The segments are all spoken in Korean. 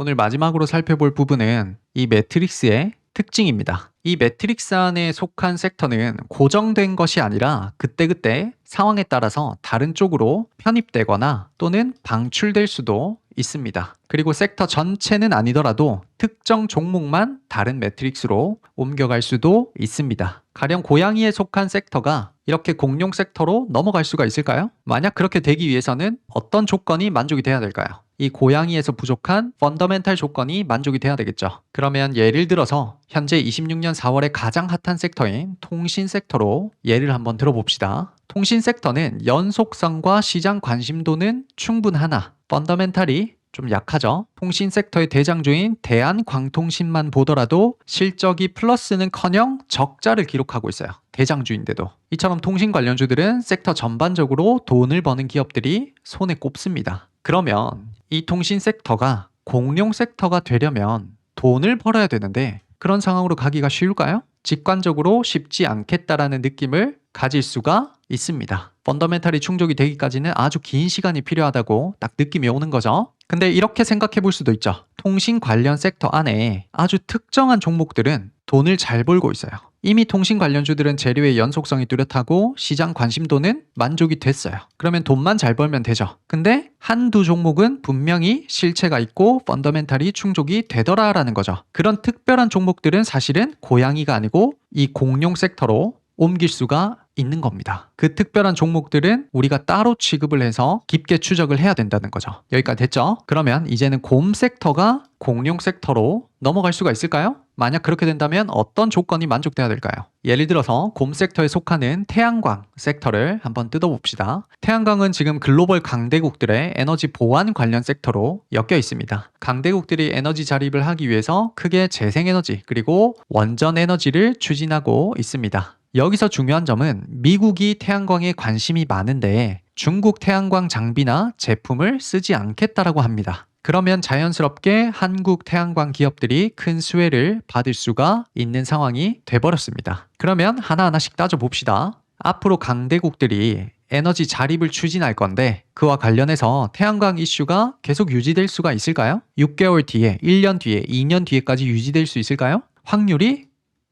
오늘 마지막으로 살펴볼 부분은 이 매트릭스의 특징입니다. 이 매트릭스 안에 속한 섹터는 고정된 것이 아니라 그때그때 상황에 따라서 다른 쪽으로 편입되거나 또는 방출될 수도 있습니다. 그리고 섹터 전체는 아니더라도 특정 종목만 다른 매트릭스로 옮겨갈 수도 있습니다. 가령 고양이에 속한 섹터가 이렇게 공룡 섹터로 넘어갈 수가 있을까요? 만약 그렇게 되기 위해서는 어떤 조건이 만족이 돼야 될까요? 이 고양이에서 부족한 펀더멘탈 조건이 만족이 돼야 되겠죠. 그러면 예를 들어서 현재 26년 4월에 가장 핫한 섹터인 통신 섹터로 예를 한번 들어봅시다. 통신 섹터는 연속성과 시장 관심도는 충분하나 펀더멘탈이 좀 약하죠. 통신 섹터의 대장주인 대한광통신만 보더라도 실적이 플러스는커녕 적자를 기록하고 있어요. 대장주인데도. 이처럼 통신 관련주들은 섹터 전반적으로 돈을 버는 기업들이 손에 꼽습니다. 그러면 이 통신 섹터가 공룡 섹터가 되려면 돈을 벌어야 되는데 그런 상황으로 가기가 쉬울까요? 직관적으로 쉽지 않겠다라는 느낌을 가질 수가 있습니다. 펀더멘탈이 충족이 되기까지는 아주 긴 시간이 필요하다고 딱 느낌이 오는 거죠. 근데 이렇게 생각해 볼 수도 있죠. 통신 관련 섹터 안에 아주 특정한 종목들은 돈을 잘 벌고 있어요. 이미 통신 관련주들은 재료의 연속성이 뚜렷하고 시장 관심도는 만족이 됐어요. 그러면 돈만 잘 벌면 되죠. 근데 한두 종목은 분명히 실체가 있고 펀더멘탈이 충족이 되더라라는 거죠. 그런 특별한 종목들은 사실은 고양이가 아니고 이 공룡 섹터로 옮길 수가 있는 겁니다. 그 특별한 종목들은 우리가 따로 취급을 해서 깊게 추적을 해야 된다는 거죠. 여기까지 됐죠? 그러면 이제는 곰 섹터가 공룡 섹터로 넘어갈 수가 있을까요? 만약 그렇게 된다면 어떤 조건이 만족돼야 될까요? 예를 들어서 곰 섹터에 속하는 태양광 섹터를 한번 뜯어봅시다. 태양광은 지금 글로벌 강대국들의 에너지 보안 관련 섹터로 엮여 있습니다. 강대국들이 에너지 자립을 하기 위해서 크게 재생에너지 그리고 원전 에너지를 추진하고 있습니다. 여기서 중요한 점은 미국이 태양광에 관심이 많은데 중국 태양광 장비나 제품을 쓰지 않겠다라고 합니다. 그러면 자연스럽게 한국 태양광 기업들이 큰 수혜를 받을 수가 있는 상황이 돼버렸습니다. 그러면 하나하나씩 따져봅시다. 앞으로 강대국들이 에너지 자립을 추진할 건데 그와 관련해서 태양광 이슈가 계속 유지될 수가 있을까요? 6개월 뒤에, 1년 뒤에, 2년 뒤에까지 유지될 수 있을까요? 확률이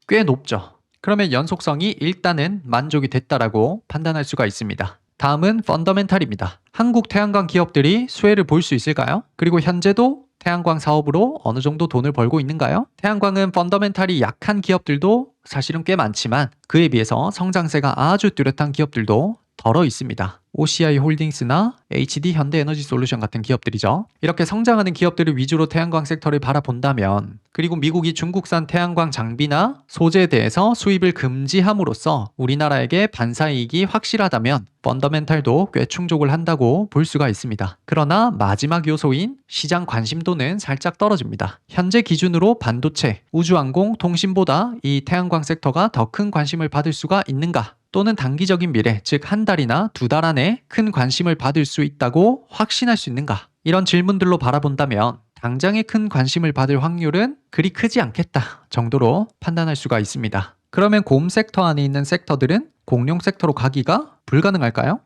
꽤 높죠. 그러면 연속성이 일단은 만족이 됐다라고 판단할 수가 있습니다. 다음은 펀더멘탈입니다. 한국 태양광 기업들이 수혜를 볼 수 있을까요? 그리고 현재도 태양광 사업으로 어느 정도 돈을 벌고 있는가요? 태양광은 펀더멘탈이 약한 기업들도 사실은 꽤 많지만 그에 비해서 성장세가 아주 뚜렷한 기업들도 덜어 있습니다. OCI 홀딩스나 HD 현대에너지솔루션 같은 기업들이죠. 이렇게 성장하는 기업들을 위주로 태양광 섹터를 바라본다면 그리고 미국이 중국산 태양광 장비나 소재에 대해서 수입을 금지함으로써 우리나라에게 반사이익이 확실하다면 펀더멘탈도 꽤 충족을 한다고 볼 수가 있습니다. 그러나 마지막 요소인 시장 관심도는 살짝 떨어집니다. 현재 기준으로 반도체, 우주항공, 통신보다 이 태양광 섹터가 더 큰 관심을 받을 수가 있는가? 또는 단기적인 미래, 즉 한 달이나 두 달 안에 큰 관심을 받을 수 있다고 확신할 수 있는가? 이런 질문들로 바라본다면 당장에 큰 관심을 받을 확률은 그리 크지 않겠다 정도로 판단할 수가 있습니다. 그러면 곰 섹터 안에 있는 섹터들은 공룡 섹터로 가기가 불가능할까요?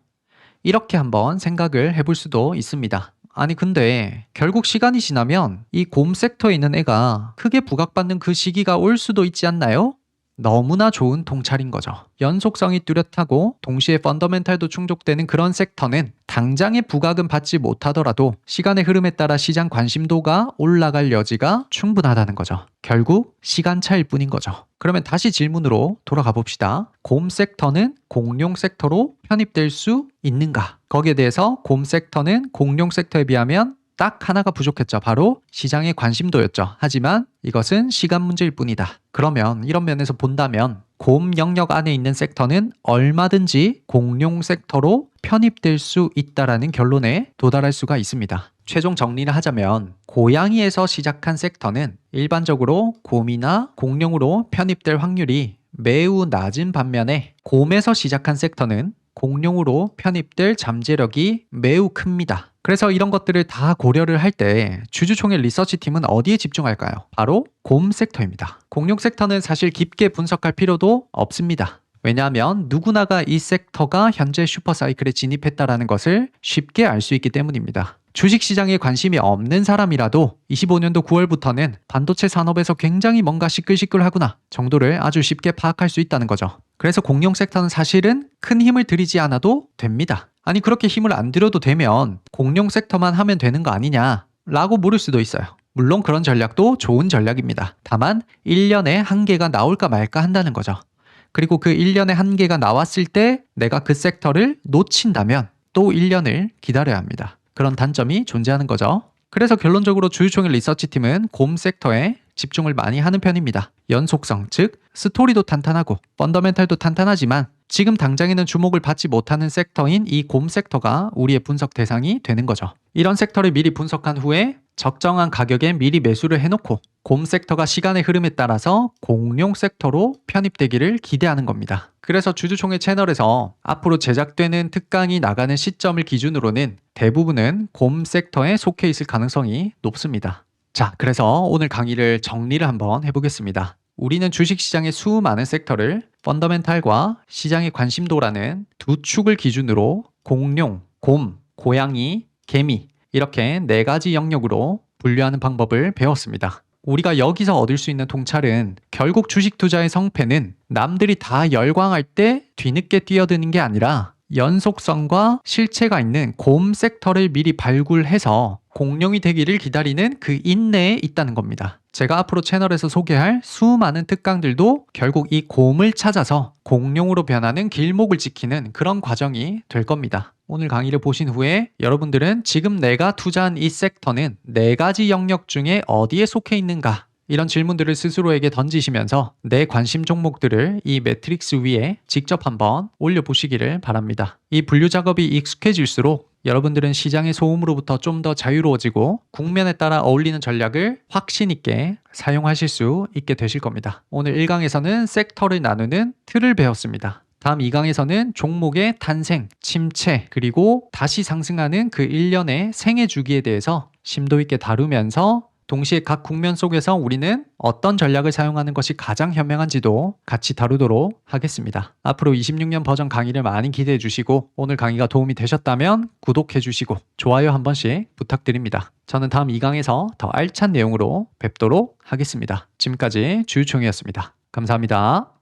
이렇게 한번 생각을 해볼 수도 있습니다. 아니 근데 결국 시간이 지나면 이 곰 섹터에 있는 애가 크게 부각받는 그 시기가 올 수도 있지 않나요? 너무나 좋은 통찰인 거죠. 연속성이 뚜렷하고 동시에 펀더멘탈도 충족되는 그런 섹터는 당장의 부각은 받지 못하더라도 시간의 흐름에 따라 시장 관심도가 올라갈 여지가 충분하다는 거죠. 결국 시간차일 뿐인 거죠. 그러면 다시 질문으로 돌아가 봅시다. 곰 섹터는 공룡 섹터로 편입될 수 있는가? 거기에 대해서 곰 섹터는 공룡 섹터에 비하면 딱 하나가 부족했죠. 바로 시장의 관심도였죠. 하지만 이것은 시간 문제일 뿐이다. 그러면 이런 면에서 본다면 곰 영역 안에 있는 섹터는 얼마든지 공룡 섹터로 편입될 수 있다라는 결론에 도달할 수가 있습니다. 최종 정리를 하자면 고양이에서 시작한 섹터는 일반적으로 곰이나 공룡으로 편입될 확률이 매우 낮은 반면에 곰에서 시작한 섹터는 공룡으로 편입될 잠재력이 매우 큽니다. 그래서 이런 것들을 다 고려를 할 때 주주총회 리서치팀은 어디에 집중할까요? 바로 곰 섹터입니다. 공룡 섹터는 사실 깊게 분석할 필요도 없습니다. 왜냐하면 누구나가 이 섹터가 현재 슈퍼사이클에 진입했다라는 것을 쉽게 알 수 있기 때문입니다. 주식시장에 관심이 없는 사람이라도 25년도 9월부터는 반도체 산업에서 굉장히 뭔가 시끌시끌하구나 정도를 아주 쉽게 파악할 수 있다는 거죠. 그래서 공룡 섹터는 사실은 큰 힘을 들이지 않아도 됩니다. 아니 그렇게 힘을 안 들여도 되면 공룡 섹터만 하면 되는 거 아니냐 라고 물을 수도 있어요. 물론 그런 전략도 좋은 전략입니다. 다만 1년에 한 개가 나올까 말까 한다는 거죠. 그리고 그 1년에 한 개가 나왔을 때 내가 그 섹터를 놓친다면 또 1년을 기다려야 합니다. 그런 단점이 존재하는 거죠. 그래서 결론적으로 주주총회 리서치팀은 곰 섹터에 집중을 많이 하는 편입니다. 연속성, 즉 스토리도 탄탄하고 펀더멘탈도 탄탄하지만 지금 당장에는 주목을 받지 못하는 섹터인 이 곰 섹터가 우리의 분석 대상이 되는 거죠. 이런 섹터를 미리 분석한 후에 적정한 가격에 미리 매수를 해놓고 곰 섹터가 시간의 흐름에 따라서 공룡 섹터로 편입되기를 기대하는 겁니다. 그래서 주주총회 채널에서 앞으로 제작되는 특강이 나가는 시점을 기준으로는 대부분은 곰 섹터에 속해 있을 가능성이 높습니다. 자, 그래서 오늘 강의를 정리를 한번 해보겠습니다. 우리는 주식시장의 수많은 섹터를 펀더멘탈과 시장의 관심도라는 두 축을 기준으로 공룡, 곰, 고양이, 개미 이렇게 4가지 영역으로 분류하는 방법을 배웠습니다. 우리가 여기서 얻을 수 있는 통찰은 결국 주식 투자의 성패는 남들이 다 열광할 때 뒤늦게 뛰어드는 게 아니라 연속성과 실체가 있는 곰 섹터를 미리 발굴해서 공룡이 되기를 기다리는 그 인내에 있다는 겁니다. 제가 앞으로 채널에서 소개할 수많은 특강들도 결국 이 곰을 찾아서 공룡으로 변하는 길목을 지키는 그런 과정이 될 겁니다. 오늘 강의를 보신 후에 여러분들은 지금 내가 투자한 이 섹터는 4가지 영역 중에 어디에 속해 있는가? 이런 질문들을 스스로에게 던지시면서 내 관심 종목들을 이 매트릭스 위에 직접 한번 올려보시기를 바랍니다. 이 분류 작업이 익숙해질수록 여러분들은 시장의 소음으로부터 좀 더 자유로워지고 국면에 따라 어울리는 전략을 확신 있게 사용하실 수 있게 되실 겁니다. 오늘 1강에서는 섹터를 나누는 틀을 배웠습니다. 다음 2강에서는 종목의 탄생, 침체, 그리고 다시 상승하는 그 1년의 생애 주기에 대해서 심도 있게 다루면서 동시에 각 국면 속에서 우리는 어떤 전략을 사용하는 것이 가장 현명한지도 같이 다루도록 하겠습니다. 앞으로 26년 버전 강의를 많이 기대해 주시고 오늘 강의가 도움이 되셨다면 구독해 주시고 좋아요 한 번씩 부탁드립니다. 저는 다음 2강에서 더 알찬 내용으로 뵙도록 하겠습니다. 지금까지 주유총이었습니다. 감사합니다.